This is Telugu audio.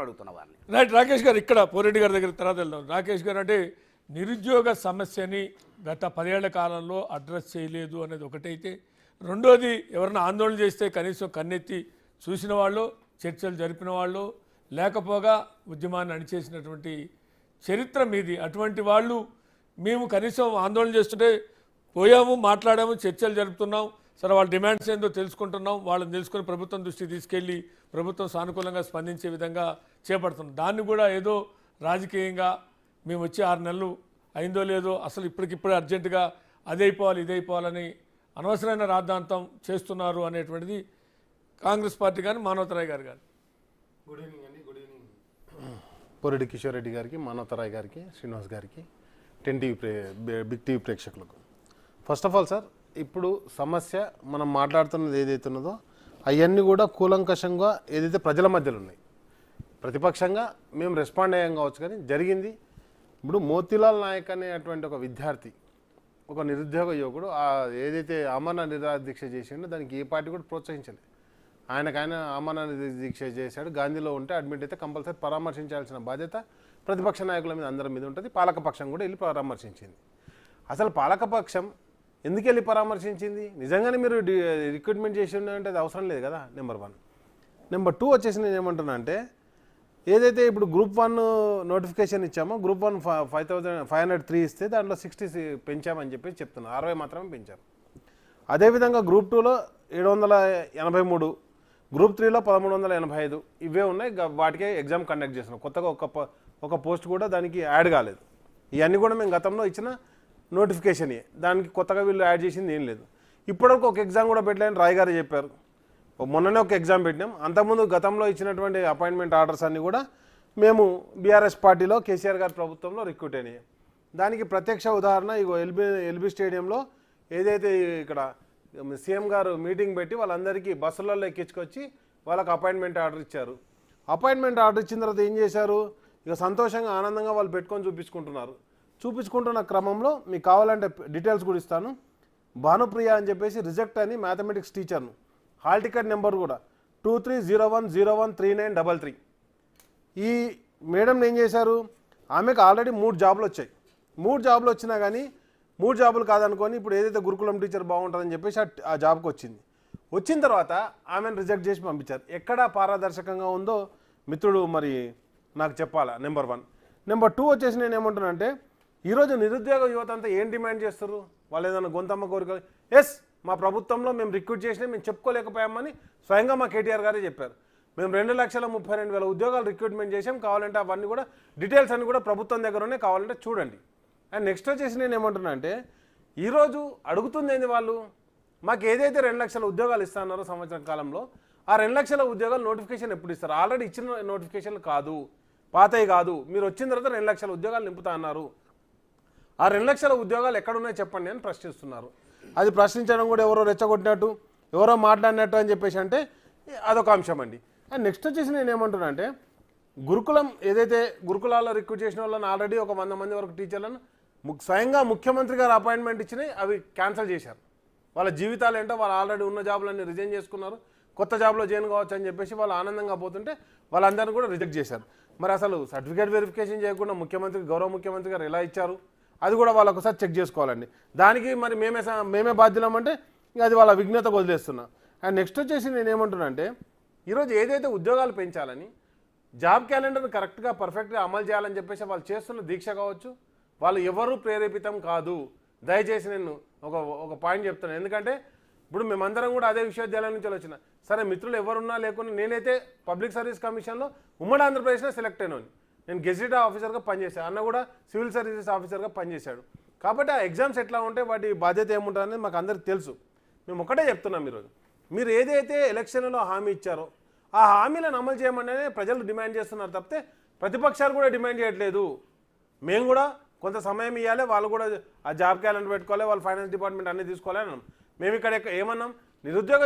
అడుగుతున్న వారిని. రైట్ రాకేష్ గారు, ఇక్కడ పోరెడ్డి గారి దగ్గర తర్వాత వెళ్దాం. రాకేష్ గారు, అంటే నిరుద్యోగ సమస్యని గత 10 ఏళ్ల కాలంలో అడ్రస్ చేయలేదు అనేది ఒకటైతే, రెండోది ఎవరైనా ఆందోళన చేస్తే కనీసం కన్నెత్తి చూసిన వాళ్ళు, చర్చలు జరిపిన వాళ్ళు లేకపోగా ఉద్యమాన్ని అణిచేసినటువంటి చరిత్ర మీది. అటువంటి వాళ్ళు మేము కనీసం ఆందోళన చేస్తుంటే పోయాము, మాట్లాడాము, చర్చలు జరుపుతున్నాం, సరే వాళ్ళ డిమాండ్స్ ఏందో తెలుసుకుంటున్నాం, వాళ్ళని తెలుసుకొని ప్రభుత్వం దృష్టికి తీసుకెళ్ళి ప్రభుత్వం సానుకూలంగా స్పందించే విధంగా చేపడుతున్నాం. దాన్ని కూడా ఏదో రాజకీయంగా మేము వచ్చి 6 నెలలు అయిందో లేదో, అసలు ఇప్పటికిప్పుడే అర్జెంటుగా అదే అయిపోవాలి ఇదే అయిపోవాలని అనవసరమైన రాద్ధాంతం చేస్తున్నారు అనేటువంటిది కాంగ్రెస్ పార్టీ కానీ మానవతరాయ్ గారు కానీ. గుడ్ ఈవినింగ్ అండి. గుడ్ ఈవినింగ్ పోరెడ్డి కిషోర్ రెడ్డి గారికి, మానవతరాయ్ గారికి, శ్రీనివాస్ గారికి, 10 టీవీ బిగ్ టీవీ ప్రేక్షకులకు. ఫస్ట్ ఆఫ్ ఆల్ సార్, ఇప్పుడు సమస్య మనం మాట్లాడుతున్నది ఏదైతే ఉన్నదో అవన్నీ కూడా కూలంకషంగా ఏదైతే ప్రజల మధ్యలో ఉన్నాయి, ప్రతిపక్షంగా మేము రెస్పాండ్ అయ్యాం కావచ్చు, కానీ జరిగింది ఇప్పుడు మోతీలాల్ నాయక్ అనేటువంటి ఒక విద్యార్థి, ఒక నిరుద్యోగ యువకుడు ఏదైతే ఆమరణ నిరాహార దీక్ష చేసిండో దానికి ఏ పార్టీ కూడా ప్రోత్సహించలేదు. ఆయన ఆమరణ దీక్ష చేశాడు, గాంధీలో ఉంటే అడ్మిట్ అయితే కంపల్సరీ పరామర్శించాల్సిన బాధ్యత ప్రతిపక్ష నాయకుల మీద అందరి మీద ఉంటుంది. పాలకపక్షం కూడా వెళ్ళి పరామర్శించింది. అసలు పాలకపక్షం ఎందుకు వెళ్ళి పరామర్శించింది? నిజంగానే మీరు రిక్రూట్మెంట్ చేసి ఉండే అది అవసరం లేదు కదా, నెంబర్ 1. నెంబర్ 2 వచ్చేసి నేను ఏమంటున్నా అంటే, ఏదైతే ఇప్పుడు గ్రూప్ 1 నోటిఫికేషన్ ఇచ్చామో, గ్రూప్ 1 5,503 ఇస్తే దాంట్లో 60 పెంచామని చెప్పి చెప్తున్నారు, 60 మాత్రమే పెంచారు. అదేవిధంగా గ్రూప్ 2లో 783, గ్రూప్ 3లో 1385 ఇవే ఉన్నాయి. వాటికే ఎగ్జామ్ కండక్ట్ చేస్తున్నాం. కొత్తగా ఒక పోస్ట్ కూడా దానికి యాడ్ కాలేదు. ఇవన్నీ కూడా మేము గతంలో ఇచ్చిన నోటిఫికేషన్, దానికి కొత్తగా వీళ్ళు యాడ్ చేసింది ఏం లేదు. ఇప్పటివరకు ఒక ఎగ్జామ్ కూడా పెట్టలేని రాయ్ గారు చెప్పారు. మొన్ననే ఒక ఎగ్జామ్ పెట్టినాం. అంతకుముందు గతంలో ఇచ్చినటువంటి అపాయింట్మెంట్ ఆర్డర్స్ అన్నీ కూడా మేము బీఆర్ఎస్ పార్టీలో కేసీఆర్ గారి ప్రభుత్వంలో రిక్రూట్ అయినాయి. దానికి ప్రత్యక్ష ఉదాహరణ ఇగో ఎల్బీ స్టేడియంలో ఏదైతే ఇక్కడ సీఎం గారు మీటింగ్ పెట్టి వాళ్ళందరికీ బస్సులలో ఎక్కించుకొచ్చి వాళ్ళకి అపాయింట్మెంట్ ఆర్డర్ ఇచ్చారు. అపాయింట్మెంట్ ఆర్డర్ ఇచ్చిన తర్వాత ఏం చేశారు, ఇక సంతోషంగా ఆనందంగా వాళ్ళు పెట్టుకొని చూపించుకుంటున్న క్రమంలో మీకు కావాలంటే డీటెయిల్స్ కూడా ఇస్తాను. భానుప్రియ అని చెప్పేసి రిజెక్ట్ అని మ్యాథమెటిక్స్ టీచర్ను, హాల్ టికెట్ నెంబర్ కూడా 2301013933. ఈ మేడంని ఏం చేశారు, ఆమెకు ఆల్రెడీ 3 జాబులు వచ్చాయి. 3 జాబులు వచ్చినా కానీ 3 జాబులు కాదనుకొని ఇప్పుడు ఏదైతే గురుకులం టీచర్ బాగుంటుందని చెప్పేసి ఆ జాబ్కి వచ్చింది. వచ్చిన తర్వాత ఆమెను రిజెక్ట్ చేసి పంపించారు. ఎక్కడ పారదర్శకంగా ఉందో మిత్రుడు మరి నాకు చెప్పాలా, నెంబర్ 1. నెంబర్ 2 వచ్చేసి నేను ఏమంటున్నా అంటే, ఈరోజు నిరుద్యోగ యువత అంతా ఏం డిమాండ్ చేస్తారు, వాళ్ళు ఏదైనా గొంతమ్మ కోరికలు, ఎస్ మా ప్రభుత్వంలో మేము రిక్రూట్ చేసినా మేము చెప్పుకోలేకపోయామని స్వయంగా మా కేటీఆర్ గారే చెప్పారు. మేము 2,32,000 ఉద్యోగాలు రిక్రూట్మెంట్ చేసాం, కావాలంటే అవన్నీ కూడా డీటెయిల్స్ అన్నీ కూడా ప్రభుత్వం దగ్గరనే కావాలంటే చూడండి. అండ్ నెక్స్ట్ వచ్చేసి నేను ఏమంటున్నా అంటే, ఈరోజు అడుగుతుంది ఏంది వాళ్ళు, మాకు ఏదైతే 2 లక్షల ఉద్యోగాలు ఇస్తున్నారో సంవత్సరం కాలంలో, ఆ 2 లక్షల ఉద్యోగాలు నోటిఫికేషన్ ఎప్పుడు ఇస్తారు? ఆల్రెడీ ఇచ్చిన నోటిఫికేషన్లు కాదు, పాతవి కాదు. మీరు వచ్చిన తర్వాత 2 లక్షల ఉద్యోగాలు నింపుతా అన్నారు. ఆ 2 లక్షల ఉద్యోగాలు ఎక్కడున్నాయో చెప్పండి అని ప్రశ్నిస్తున్నారు. అది ప్రశ్నించడం కూడా ఎవరో రెచ్చగొట్టినట్టు, ఎవరో మాట్లాడినట్టు అని చెప్పేసి అంటే అదొక అంశం అండి. అండ్ నెక్స్ట్ వచ్చేసి నేను ఏమంటున్నా అంటే, గురుకులం ఏదైతే గురుకులాల్లో రిక్రూట్ చేసిన వాళ్ళని ఆల్రెడీ ఒక 100 మంది వరకు టీచర్లను స్వయంగా ముఖ్యమంత్రి గారు అపాయింట్మెంట్ ఇచ్చినాయి, అవి క్యాన్సిల్ చేశారు. వాళ్ళ జీవితాలు ఏంటో, వాళ్ళు ఆల్రెడీ ఉన్న జాబులన్నీ రిజైన్ చేసుకున్నారు, కొత్త జాబ్లో జాయిన్ కావచ్చు అని చెప్పేసి వాళ్ళు ఆనందంగా పోతుంటే వాళ్ళందరినీ కూడా రిజెక్ట్ చేశారు. మరి అసలు సర్టిఫికేట్ వెరిఫికేషన్ చేయకుండా గౌరవ ముఖ్యమంత్రి గారు ఎలా ఇచ్చారు, అది కూడా వాళ్ళు ఒకసారి చెక్ చేసుకోవాలండి. దానికి మరి మేమే బాధ్యులమంటే అది వాళ్ళ విఘ్నతకు వదిలేస్తున్నా. అండ్ నెక్స్ట్ వచ్చేసి నేను ఏమంటున్నా అంటే, ఈరోజు ఏదైతే ఉద్యోగాలు పెంచాలని జాబ్ క్యాలెండర్ని కరెక్ట్గా పర్ఫెక్ట్గా అమలు చేయాలని చెప్పేసి వాళ్ళు చేస్తున్న దీక్ష కావచ్చు, వాళ్ళు ఎవరు ప్రేరేపితం కాదు. దయచేసి నేను ఒక పాయింట్ చెప్తున్నాను. ఎందుకంటే ఇప్పుడు మేమందరం కూడా అదే విశ్వవిద్యాలయం నుంచి వచ్చిన, సరే మిత్రులు ఎవరున్నా లేకుండా నేనైతే పబ్లిక్ సర్వీస్ కమిషన్లో ఉమ్మడి ఆంధ్రప్రదేశ్లో సెలెక్ట్ అయినాను. నేను గెజిటెడ్ ఆఫీసర్గా పనిచేశాను, అన్న కూడా సివిల్ సర్వీసెస్ ఆఫీసర్గా పనిచేశాడు. కాబట్టి ఆ ఎగ్జామ్స్ ఎట్లా ఉంటే వాటి బాధ్యత ఏముంటుంది అనేది మాకు అందరికి తెలుసు. మేము ఒకటే చెప్తున్నాం, ఈరోజు మీరు ఏదైతే ఎలక్షన్లో హామీ ఇచ్చారో ఆ హామీలను అమలు చేయమనే ప్రజలు డిమాండ్ చేస్తున్నారు తప్పితే ప్రతిపక్షాలు కూడా డిమాండ్ చేయట్లేదు. మేము కూడా కొంత సమయం ఇవ్వాలి, వాళ్ళు కూడా ఆ జాబ్ క్యాలెండర్ పెట్టుకోవాలి, వాళ్ళు ఫైనాన్స్ డిపార్ట్మెంట్ అన్నీ తీసుకోవాలి అన్నాం. మేము ఇక్కడ ఏమన్నాం, నిరుద్యోగ